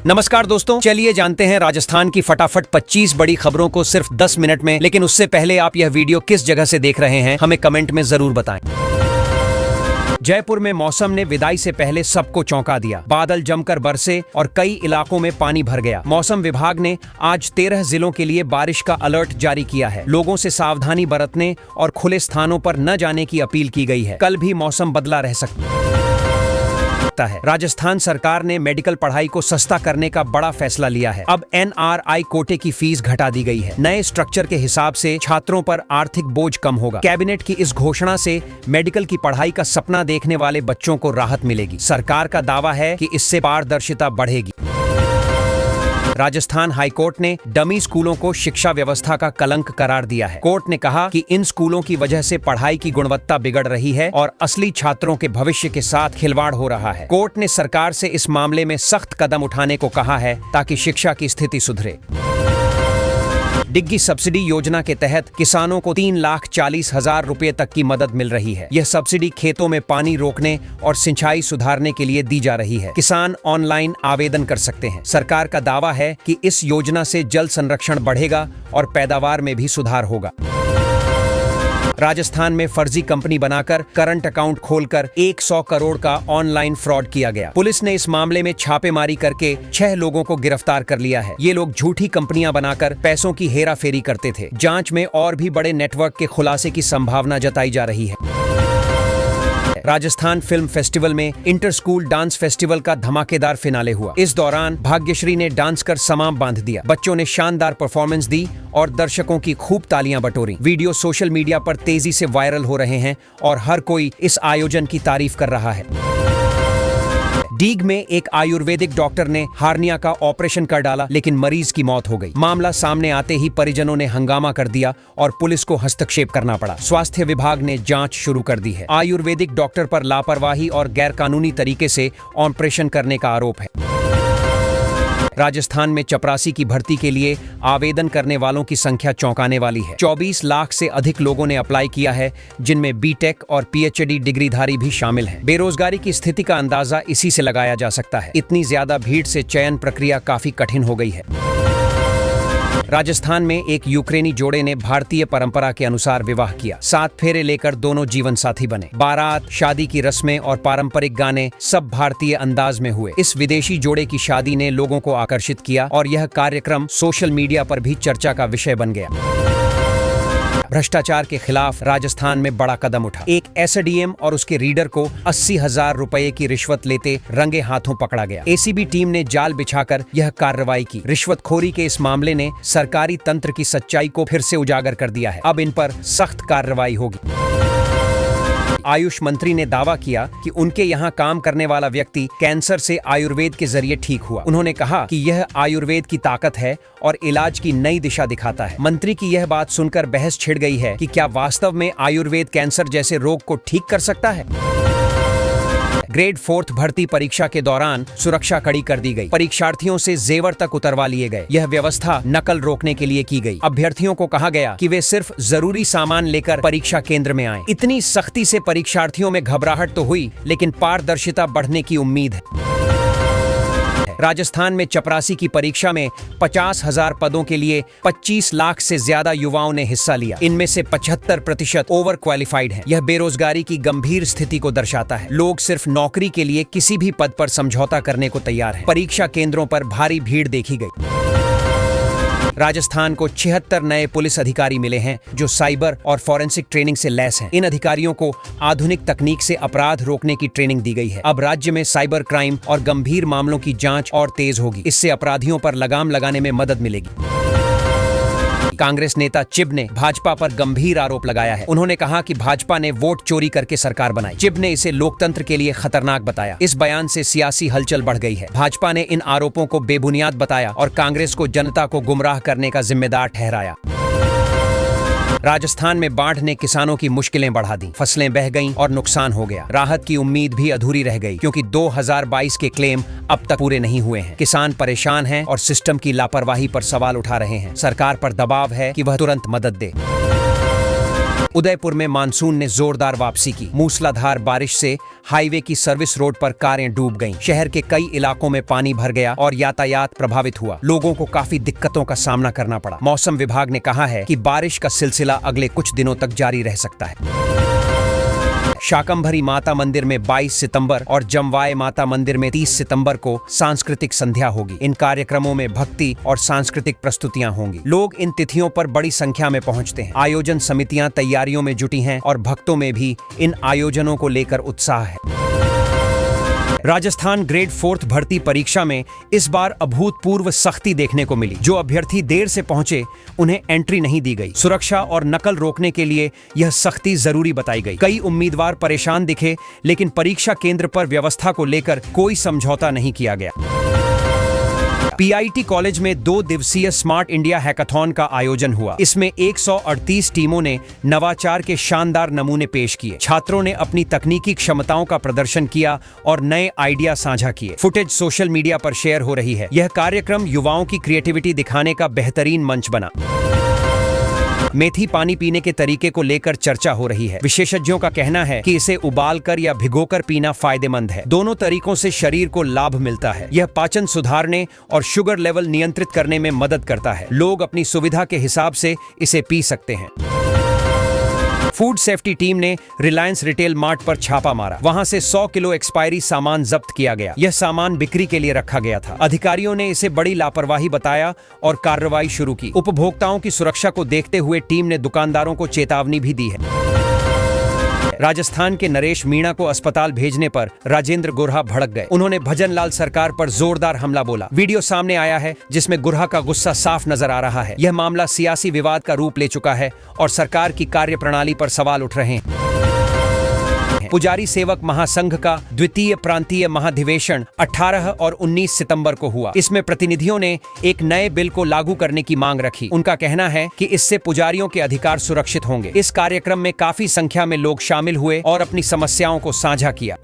नमस्कार दोस्तों, चलिए जानते हैं राजस्थान की फटाफट 25 बड़ी खबरों को सिर्फ 10 मिनट में। लेकिन उससे पहले आप यह वीडियो किस जगह से देख रहे हैं हमें कमेंट में जरूर बताएं। जयपुर में मौसम ने विदाई से पहले सबको चौंका दिया। बादल जमकर बरसे और कई इलाकों में पानी भर गया। मौसम विभाग ने आज 13 जिलों के लिए बारिश का अलर्ट जारी किया है। लोगों से सावधानी बरतने और खुले स्थानों पर न जाने की अपील की गई है। कल भी मौसम बदला रह सकता है। राजस्थान सरकार ने मेडिकल पढ़ाई को सस्ता करने का बड़ा फैसला लिया है। अब NRI कोटे की फीस घटा दी गई है। नए स्ट्रक्चर के हिसाब से छात्रों पर आर्थिक बोझ कम होगा। कैबिनेट की इस घोषणा से मेडिकल की पढ़ाई का सपना देखने वाले बच्चों को राहत मिलेगी। सरकार का दावा है कि इससे पारदर्शिता बढ़ेगी। राजस्थान हाईकोर्ट ने डमी स्कूलों को शिक्षा व्यवस्था का कलंक करार दिया है। कोर्ट ने कहा कि इन स्कूलों की वजह से पढ़ाई की गुणवत्ता बिगड़ रही है और असली छात्रों के भविष्य के साथ खिलवाड़ हो रहा है। कोर्ट ने सरकार से इस मामले में सख्त कदम उठाने को कहा है ताकि शिक्षा की स्थिति सुधरे। डिग्गी सब्सिडी योजना के तहत किसानों को 3,40,000 रुपए तक की मदद मिल रही है। यह सब्सिडी खेतों में पानी रोकने और सिंचाई सुधारने के लिए दी जा रही है। किसान ऑनलाइन आवेदन कर सकते हैं। सरकार का दावा है कि इस योजना से जल संरक्षण बढ़ेगा और पैदावार में भी सुधार होगा। राजस्थान में फर्जी कंपनी बनाकर करंट अकाउंट खोलकर 100 करोड़ का ऑनलाइन फ्रॉड किया गया। पुलिस ने इस मामले में छापेमारी करके 6 लोगों को गिरफ्तार कर लिया है। ये लोग झूठी कंपनियां बनाकर पैसों की हेराफेरी करते थे। जांच में और भी बड़े नेटवर्क के खुलासे की संभावना जताई जा रही है। राजस्थान फिल्म फेस्टिवल में इंटर स्कूल डांस फेस्टिवल का धमाकेदार फिनाले हुआ। इस दौरान भाग्यश्री ने डांस कर समा बांध दिया। बच्चों ने शानदार परफॉर्मेंस दी और दर्शकों की खूब तालियां बटोरी। वीडियो सोशल मीडिया पर तेजी से वायरल हो रहे हैं और हर कोई इस आयोजन की तारीफ कर रहा है। डीग में एक आयुर्वेदिक डॉक्टर ने हार्निया का ऑपरेशन कर डाला, लेकिन मरीज की मौत हो गई। मामला सामने आते ही परिजनों ने हंगामा कर दिया और पुलिस को हस्तक्षेप करना पड़ा। स्वास्थ्य विभाग ने जांच शुरू कर दी है। आयुर्वेदिक डॉक्टर पर लापरवाही और गैरकानूनी तरीके से ऑपरेशन करने का आरोप है। राजस्थान में चपरासी की भर्ती के लिए आवेदन करने वालों की संख्या चौंकाने वाली है। 24 लाख से अधिक लोगों ने अप्लाई किया है, जिनमें BTech और PhD डिग्रीधारी भी शामिल हैं। बेरोजगारी की स्थिति का अंदाजा इसी से लगाया जा सकता है। इतनी ज्यादा भीड़ से चयन प्रक्रिया काफी कठिन हो गई है। राजस्थान में एक यूक्रेनी जोड़े ने भारतीय परंपरा के अनुसार विवाह किया। 7 फेरे लेकर दोनों जीवन साथी बने। बारात, शादी की रस्में और पारंपरिक गाने सब भारतीय अंदाज में हुए। इस विदेशी जोड़े की शादी ने लोगों को आकर्षित किया और यह कार्यक्रम सोशल मीडिया पर भी चर्चा का विषय बन गया। भ्रष्टाचार के खिलाफ राजस्थान में बड़ा कदम उठा। एक SDM और उसके रीडर को 80,000 रुपए की रिश्वत लेते रंगे हाथों पकड़ा गया। ACB टीम ने जाल बिछाकर यह कार्रवाई की। रिश्वतखोरी के इस मामले ने सरकारी तंत्र की सच्चाई को फिर से उजागर कर दिया है। अब इन पर सख्त कार्रवाई होगी। आयुष मंत्री ने दावा किया कि उनके यहाँ काम करने वाला व्यक्ति कैंसर से आयुर्वेद के जरिए ठीक हुआ। उन्होंने कहा कि यह आयुर्वेद की ताकत है और इलाज की नई दिशा दिखाता है। मंत्री की यह बात सुनकर बहस छिड़ गई है कि क्या वास्तव में आयुर्वेद कैंसर जैसे रोग को ठीक कर सकता है। ग्रेड 4 भर्ती परीक्षा के दौरान सुरक्षा कड़ी कर दी गई। परीक्षार्थियों से जेवर तक उतरवा लिए गए। यह व्यवस्था नकल रोकने के लिए की गई। अभ्यर्थियों को कहा गया कि वे सिर्फ जरूरी सामान लेकर परीक्षा केंद्र में आएं। इतनी सख्ती से परीक्षार्थियों में घबराहट तो हुई, लेकिन पारदर्शिता बढ़ने की उम्मीद है। राजस्थान में चपरासी की परीक्षा में 50,000 पदों के लिए 25 लाख से ज्यादा युवाओं ने हिस्सा लिया। इनमें से 75% ओवर क्वालिफाइड हैं। यह बेरोजगारी की गंभीर स्थिति को दर्शाता है। लोग सिर्फ नौकरी के लिए किसी भी पद पर समझौता करने को तैयार हैं। परीक्षा केंद्रों पर भारी भीड़ देखी गई। राजस्थान को 76 नए पुलिस अधिकारी मिले हैं जो साइबर और फॉरेंसिक ट्रेनिंग से लैस हैं। इन अधिकारियों को आधुनिक तकनीक से अपराध रोकने की ट्रेनिंग दी गई है। अब राज्य में साइबर क्राइम और गंभीर मामलों की जांच और तेज होगी। इससे अपराधियों पर लगाम लगाने में मदद मिलेगी। कांग्रेस नेता चिब ने भाजपा पर गंभीर आरोप लगाया है। उन्होंने कहा कि भाजपा ने वोट चोरी करके सरकार बनाई। चिब ने इसे लोकतंत्र के लिए खतरनाक बताया। इस बयान से सियासी हलचल बढ़ गई है। भाजपा ने इन आरोपों को बेबुनियाद बताया और कांग्रेस को जनता को गुमराह करने का जिम्मेदार ठहराया। राजस्थान में बाढ़ ने किसानों की मुश्किलें बढ़ा दी। फसलें बह गईं और नुकसान हो गया। राहत की उम्मीद भी अधूरी रह गई क्योंकि 2022 के क्लेम अब तक पूरे नहीं हुए हैं। किसान परेशान हैं और सिस्टम की लापरवाही पर सवाल उठा रहे हैं। सरकार पर दबाव है कि वह तुरंत मदद दे। उदयपुर में मानसून ने जोरदार वापसी की। मूसलाधार बारिश से हाईवे की सर्विस रोड पर कारें डूब गईं। शहर के कई इलाकों में पानी भर गया और यातायात प्रभावित हुआ। लोगों को काफी दिक्कतों का सामना करना पड़ा। मौसम विभाग ने कहा है कि बारिश का सिलसिला अगले कुछ दिनों तक जारी रह सकता है। शाकंभरी माता मंदिर में 22 सितंबर और जमवाय माता मंदिर में 30 सितंबर को सांस्कृतिक संध्या होगी। इन कार्यक्रमों में भक्ति और सांस्कृतिक प्रस्तुतियां होंगी। लोग इन तिथियों पर बड़ी संख्या में पहुंचते हैं। आयोजन समितियां तैयारियों में जुटी हैं और भक्तों में भी इन आयोजनों को लेकर उत्साह है। राजस्थान ग्रेड 4 भर्ती परीक्षा में इस बार अभूतपूर्व सख्ती देखने को मिली। जो अभ्यर्थी देर से पहुंचे उन्हें एंट्री नहीं दी गई। सुरक्षा और नकल रोकने के लिए यह सख्ती जरूरी बताई गई। कई उम्मीदवार परेशान दिखे, लेकिन परीक्षा केंद्र पर व्यवस्था को लेकर कोई समझौता नहीं किया गया। पीआईटी कॉलेज में 2 दिवसीय स्मार्ट इंडिया हैकाथॉन का आयोजन हुआ। इसमें 138 टीमों ने नवाचार के शानदार नमूने पेश किए। छात्रों ने अपनी तकनीकी क्षमताओं का प्रदर्शन किया और नए आइडिया साझा किए। फुटेज सोशल मीडिया पर शेयर हो रही है। यह कार्यक्रम युवाओं की क्रिएटिविटी दिखाने का बेहतरीन मंच बना। मेथी पानी पीने के तरीके को लेकर चर्चा हो रही है। विशेषज्ञों का कहना है कि इसे उबालकर या भिगोकर पीना फायदेमंद है। दोनों तरीकों से शरीर को लाभ मिलता है। यह पाचन सुधारने और शुगर लेवल नियंत्रित करने में मदद करता है। लोग अपनी सुविधा के हिसाब से इसे पी सकते हैं। फूड सेफ्टी टीम ने रिलायंस रिटेल मार्ट पर छापा मारा। वहां से 100 किलो एक्सपायरी सामान जब्त किया गया। यह सामान बिक्री के लिए रखा गया था। अधिकारियों ने इसे बड़ी लापरवाही बताया और कार्रवाई शुरू की। उपभोक्ताओं की सुरक्षा को देखते हुए टीम ने दुकानदारों को चेतावनी भी दी है। राजस्थान के नरेश मीणा को अस्पताल भेजने पर राजेंद्र गुरहा भड़क गए। उन्होंने भजन लाल सरकार पर जोरदार हमला बोला। वीडियो सामने आया है जिसमें गुरहा का गुस्सा साफ नजर आ रहा है। यह मामला सियासी विवाद का रूप ले चुका है और सरकार की कार्यप्रणाली पर सवाल उठ रहे हैं। पुजारी सेवक महासंघ का द्वितीय प्रांतीय महाधिवेशन 18 और 19 सितंबर को हुआ। इसमें प्रतिनिधियों ने एक नए बिल को लागू करने की मांग रखी। उनका कहना है कि इससे पुजारियों के अधिकार सुरक्षित होंगे। इस कार्यक्रम में काफी संख्या में लोग शामिल हुए और अपनी समस्याओं को साझा किया।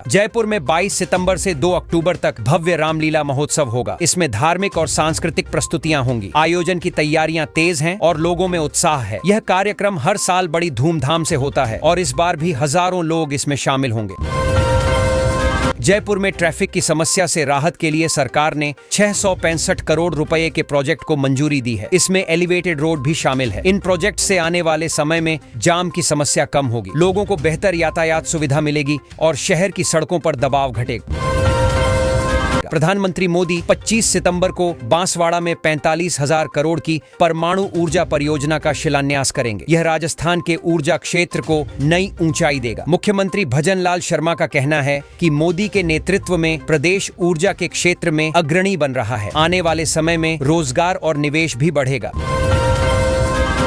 जयपुर में 22 सितंबर से 2 अक्टूबर तक भव्य रामलीला महोत्सव होगा। इसमें धार्मिक और सांस्कृतिक प्रस्तुतियां होंगी। आयोजन की तैयारियां तेज हैं और लोगों में उत्साह है। यह कार्यक्रम हर साल बड़ी धूमधाम से होता है और इस बार भी हजारों लोग इसमें शामिल होंगे। जयपुर में ट्रैफिक की समस्या से राहत के लिए सरकार ने 665 करोड़ रुपए के प्रोजेक्ट को मंजूरी दी है। इसमें एलिवेटेड रोड भी शामिल है। इन प्रोजेक्ट से आने वाले समय में जाम की समस्या कम होगी। लोगों को बेहतर यातायात सुविधा मिलेगी और शहर की सड़कों पर दबाव घटेगा। प्रधानमंत्री मोदी 25 सितंबर को बांसवाड़ा में 45,000 करोड़ की परमाणु ऊर्जा परियोजना का शिलान्यास करेंगे। यह राजस्थान के ऊर्जा क्षेत्र को नई ऊंचाई देगा। मुख्यमंत्री भजन लाल शर्मा का कहना है कि मोदी के नेतृत्व में प्रदेश ऊर्जा के क्षेत्र में अग्रणी बन रहा है। आने वाले समय में रोजगार और निवेश भी बढ़ेगा।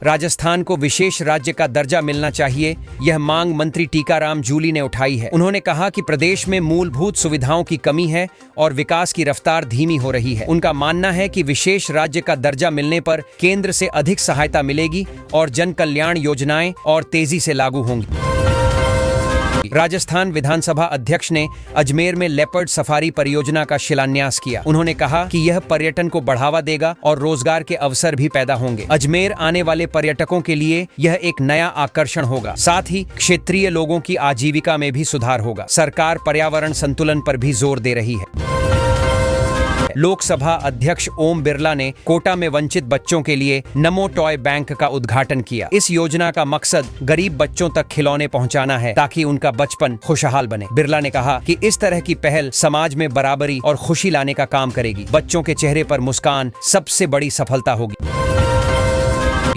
राजस्थान को विशेष राज्य का दर्जा मिलना चाहिए, यह मांग मंत्री टीकाराम जूली ने उठाई है। उन्होंने कहा कि प्रदेश में मूलभूत सुविधाओं की कमी है और विकास की रफ्तार धीमी हो रही है। उनका मानना है कि विशेष राज्य का दर्जा मिलने पर केंद्र से अधिक सहायता मिलेगी और जन कल्याण योजनाएं और तेजी से लागू होंगी। राजस्थान विधानसभा अध्यक्ष ने अजमेर में लेपर्ड सफारी परियोजना का शिलान्यास किया। उन्होंने कहा कि यह पर्यटन को बढ़ावा देगा और रोजगार के अवसर भी पैदा होंगे। अजमेर आने वाले पर्यटकों के लिए यह एक नया आकर्षण होगा। साथ ही क्षेत्रीय लोगों की आजीविका में भी सुधार होगा। सरकार पर्यावरण संतुलन पर भी जोर दे रही है। लोकसभा अध्यक्ष ओम बिरला ने कोटा में वंचित बच्चों के लिए नमो टॉय बैंक का उद्घाटन किया। इस योजना का मकसद गरीब बच्चों तक खिलौने पहुंचाना है ताकि उनका बचपन खुशहाल बने। बिरला ने कहा कि इस तरह की पहल समाज में बराबरी और खुशी लाने का काम करेगी। बच्चों के चेहरे पर मुस्कान सबसे बड़ी सफलता होगी।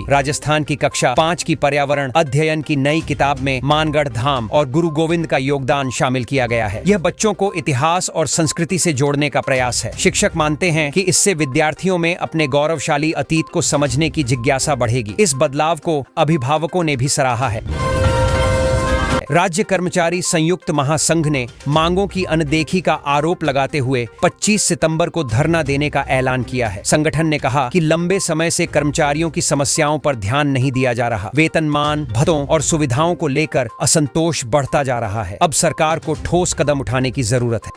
राजस्थान की कक्षा 5 की पर्यावरण अध्ययन की नई किताब में मानगढ़ धाम और गुरु गोविंद का योगदान शामिल किया गया है। यह बच्चों को इतिहास और संस्कृति से जोड़ने का प्रयास है। शिक्षक मानते हैं कि इससे विद्यार्थियों में अपने गौरवशाली अतीत को समझने की जिज्ञासा बढ़ेगी। इस बदलाव को अभिभावकों ने भी सराहा है। राज्य कर्मचारी संयुक्त महासंघ ने मांगों की अनदेखी का आरोप लगाते हुए 25 सितंबर को धरना देने का ऐलान किया है। संगठन ने कहा कि लंबे समय से कर्मचारियों की समस्याओं पर ध्यान नहीं दिया जा रहा। वेतनमान, भत्तों और सुविधाओं को लेकर असंतोष बढ़ता जा रहा है। अब सरकार को ठोस कदम उठाने की जरूरत है।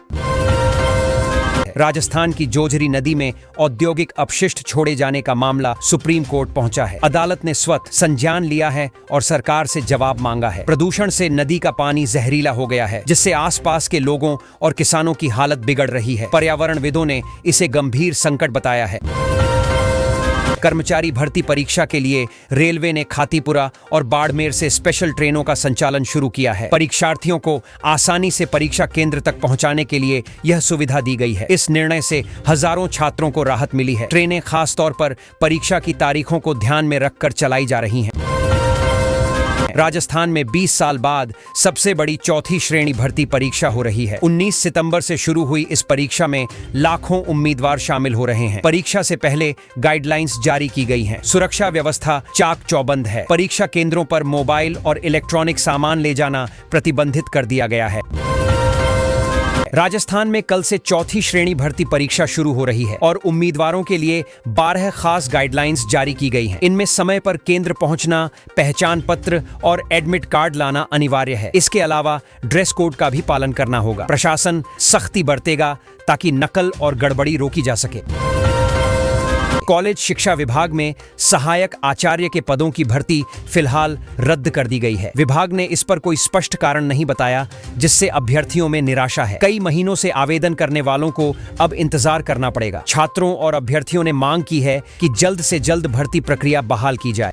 राजस्थान की जोजरी नदी में औद्योगिक अपशिष्ट छोड़े जाने का मामला सुप्रीम कोर्ट पहुंचा है। अदालत ने स्वतः संज्ञान लिया है और सरकार से जवाब मांगा है। प्रदूषण से नदी का पानी जहरीला हो गया है, जिससे आसपास के लोगों और किसानों की हालत बिगड़ रही है। पर्यावरणविदों ने इसे गंभीर संकट बताया है। कर्मचारी भर्ती परीक्षा के लिए रेलवे ने खातीपुरा और बाड़मेर से स्पेशल ट्रेनों का संचालन शुरू किया है। परीक्षार्थियों को आसानी से परीक्षा केंद्र तक पहुंचाने के लिए यह सुविधा दी गई है। इस निर्णय से हजारों छात्रों को राहत मिली है। ट्रेनें खास तौर पर परीक्षा की तारीखों को ध्यान में रखकर चलाई जा रही हैं। राजस्थान में 20 साल बाद सबसे बड़ी चौथी श्रेणी भर्ती परीक्षा हो रही है। 19 सितंबर से शुरू हुई इस परीक्षा में लाखों उम्मीदवार शामिल हो रहे हैं। परीक्षा से पहले गाइडलाइंस जारी की गई हैं। सुरक्षा व्यवस्था चाक चौबंद है। परीक्षा केंद्रों पर मोबाइल और इलेक्ट्रॉनिक सामान ले जाना प्रतिबंधित कर दिया गया है। राजस्थान में कल से चौथी श्रेणी भर्ती परीक्षा शुरू हो रही है और उम्मीदवारों के लिए 12 खास गाइडलाइंस जारी की गई हैं। इनमें समय पर केंद्र पहुंचना, पहचान पत्र और एडमिट कार्ड लाना अनिवार्य है। इसके अलावा ड्रेस कोड का भी पालन करना होगा। प्रशासन सख्ती बरतेगा ताकि नकल और गड़बड़ी रोकी जा सके। कॉलेज शिक्षा विभाग में सहायक आचार्य के पदों की भर्ती फिलहाल रद्द कर दी गई है। विभाग ने इस पर कोई स्पष्ट कारण नहीं बताया, जिससे अभ्यर्थियों में निराशा है। कई महीनों से आवेदन करने वालों को अब इंतजार करना पड़ेगा। छात्रों और अभ्यर्थियों ने मांग की है कि जल्द से जल्द भर्ती प्रक्रिया बहाल की जाए।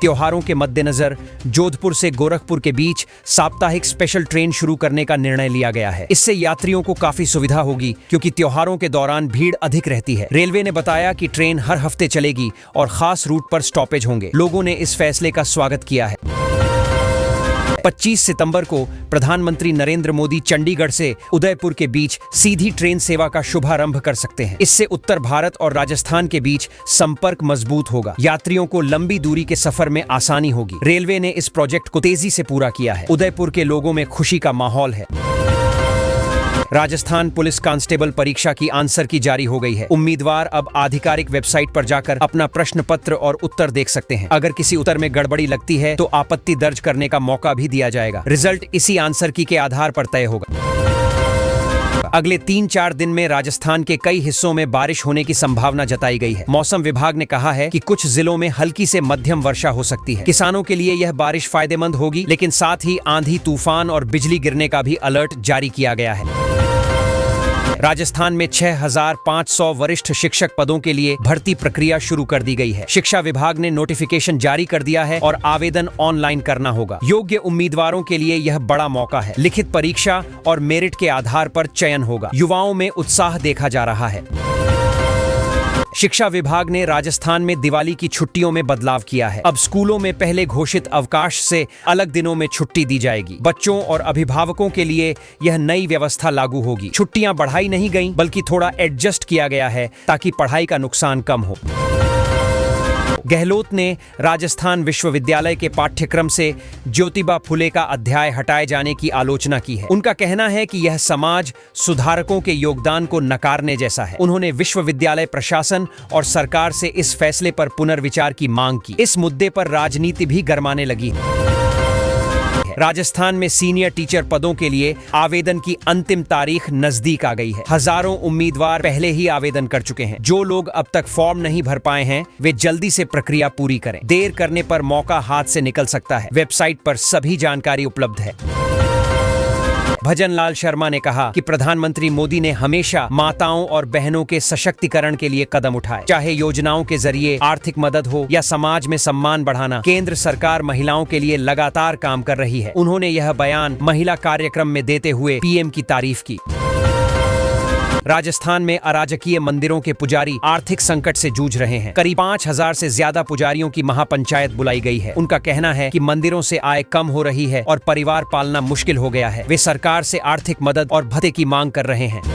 त्योहारों के मद्देनजर जोधपुर से गोरखपुर के बीच साप्ताहिक स्पेशल ट्रेन शुरू करने का निर्णय लिया गया है। इससे यात्रियों को काफी सुविधा होगी, क्योंकि त्योहारों के दौरान भीड़ अधिक रहती है। रेलवे ने बताया कि ट्रेन हर हफ्ते चलेगी और खास रूट पर स्टॉपेज होंगे। लोगों ने इस फैसले का स्वागत किया है। 25 सितंबर को प्रधानमंत्री नरेंद्र मोदी चंडीगढ़ से उदयपुर के बीच सीधी ट्रेन सेवा का शुभारंभ कर सकते हैं। इससे उत्तर भारत और राजस्थान के बीच संपर्क मजबूत होगा। यात्रियों को लंबी दूरी के सफर में आसानी होगी। रेलवे ने इस प्रोजेक्ट को तेजी से पूरा किया है। उदयपुर के लोगों में खुशी का माहौल है। राजस्थान पुलिस कांस्टेबल परीक्षा की आंसर की जारी हो गई है। उम्मीदवार अब आधिकारिक वेबसाइट पर जाकर अपना प्रश्न पत्र और उत्तर देख सकते हैं। अगर किसी उत्तर में गड़बड़ी लगती है तो आपत्ति दर्ज करने का मौका भी दिया जाएगा। रिजल्ट इसी आंसर की के आधार पर तय होगा। अगले 3-4 दिन में राजस्थान के कई हिस्सों में बारिश होने की संभावना जताई गई है। मौसम विभाग ने कहा है कि कुछ जिलों में हल्की से मध्यम वर्षा हो सकती है। किसानों के लिए यह बारिश फायदेमंद होगी, लेकिन साथ ही आंधी, तूफान और बिजली गिरने का भी अलर्ट जारी किया गया है। राजस्थान में 6,500 वरिष्ठ शिक्षक पदों के लिए भर्ती प्रक्रिया शुरू कर दी गई है। शिक्षा विभाग ने नोटिफिकेशन जारी कर दिया है और आवेदन ऑनलाइन करना होगा। योग्य उम्मीदवारों के लिए यह बड़ा मौका है। लिखित परीक्षा और मेरिट के आधार पर चयन होगा। युवाओं में उत्साह देखा जा रहा है। शिक्षा विभाग ने राजस्थान में दिवाली की छुट्टियों में बदलाव किया है। अब स्कूलों में पहले घोषित अवकाश से अलग दिनों में छुट्टी दी जाएगी। बच्चों और अभिभावकों के लिए यह नई व्यवस्था लागू होगी। छुट्टियां बढ़ाई नहीं गईं, बल्कि थोड़ा एडजस्ट किया गया है ताकि पढ़ाई का नुकसान कम हो। गहलोत ने राजस्थान विश्वविद्यालय के पाठ्यक्रम से ज्योतिबा फुले का अध्याय हटाए जाने की आलोचना की है। उनका कहना है कि यह समाज सुधारकों के योगदान को नकारने जैसा है। उन्होंने विश्वविद्यालय प्रशासन और सरकार से इस फैसले पर पुनर्विचार की मांग की। इस मुद्दे पर राजनीति भी गरमाने लगी है। राजस्थान में सीनियर टीचर पदों के लिए आवेदन की अंतिम तारीख नजदीक आ गई है। हजारों उम्मीदवार पहले ही आवेदन कर चुके हैं। जो लोग अब तक फॉर्म नहीं भर पाए हैं, वे जल्दी से प्रक्रिया पूरी करें। देर करने पर मौका हाथ से निकल सकता है। वेबसाइट पर सभी जानकारी उपलब्ध है। भजन लाल शर्मा ने कहा कि प्रधानमंत्री मोदी ने हमेशा माताओं और बहनों के सशक्तिकरण के लिए कदम उठाए। चाहे योजनाओं के जरिए आर्थिक मदद हो या समाज में सम्मान बढ़ाना, केंद्र सरकार महिलाओं के लिए लगातार काम कर रही है। उन्होंने यह बयान महिला कार्यक्रम में देते हुए पीएम की तारीफ की। राजस्थान में अराजकीय मंदिरों के पुजारी आर्थिक संकट से जूझ रहे हैं। करीब 5,000 से ज्यादा पुजारियों की महापंचायत बुलाई गई है। उनका कहना है कि मंदिरों से आय कम हो रही है और परिवार पालना मुश्किल हो गया है। वे सरकार से आर्थिक मदद और भत्ते की मांग कर रहे हैं।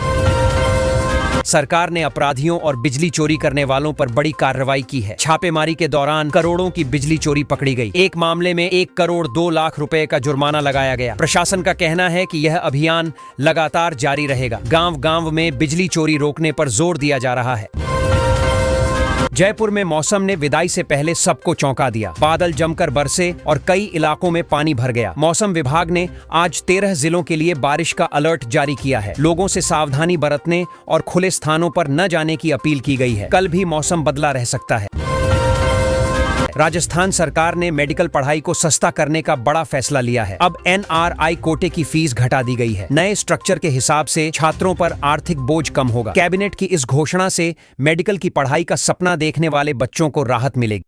सरकार ने अपराधियों और बिजली चोरी करने वालों पर बड़ी कार्रवाई की है। छापेमारी के दौरान करोड़ों की बिजली चोरी पकड़ी गई। एक मामले में 1 करोड़ 2 लाख रुपए का जुर्माना लगाया गया। प्रशासन का कहना है कि यह अभियान लगातार जारी रहेगा। गांव-गांव में बिजली चोरी रोकने पर जोर दिया जा रहा है। जयपुर में मौसम ने विदाई से पहले सबको चौंका दिया। बादल जमकर बरसे और कई इलाकों में पानी भर गया। मौसम विभाग ने आज 13 जिलों के लिए बारिश का अलर्ट जारी किया है। लोगों से सावधानी बरतने और खुले स्थानों पर न जाने की अपील की गई है। कल भी मौसम बदला रह सकता है। राजस्थान सरकार ने मेडिकल पढ़ाई को सस्ता करने का बड़ा फैसला लिया है। अब NRI कोटे की फीस घटा दी गई है। नए स्ट्रक्चर के हिसाब से छात्रों पर आर्थिक बोझ कम होगा। कैबिनेट की इस घोषणा से मेडिकल की पढ़ाई का सपना देखने वाले बच्चों को राहत मिलेगी।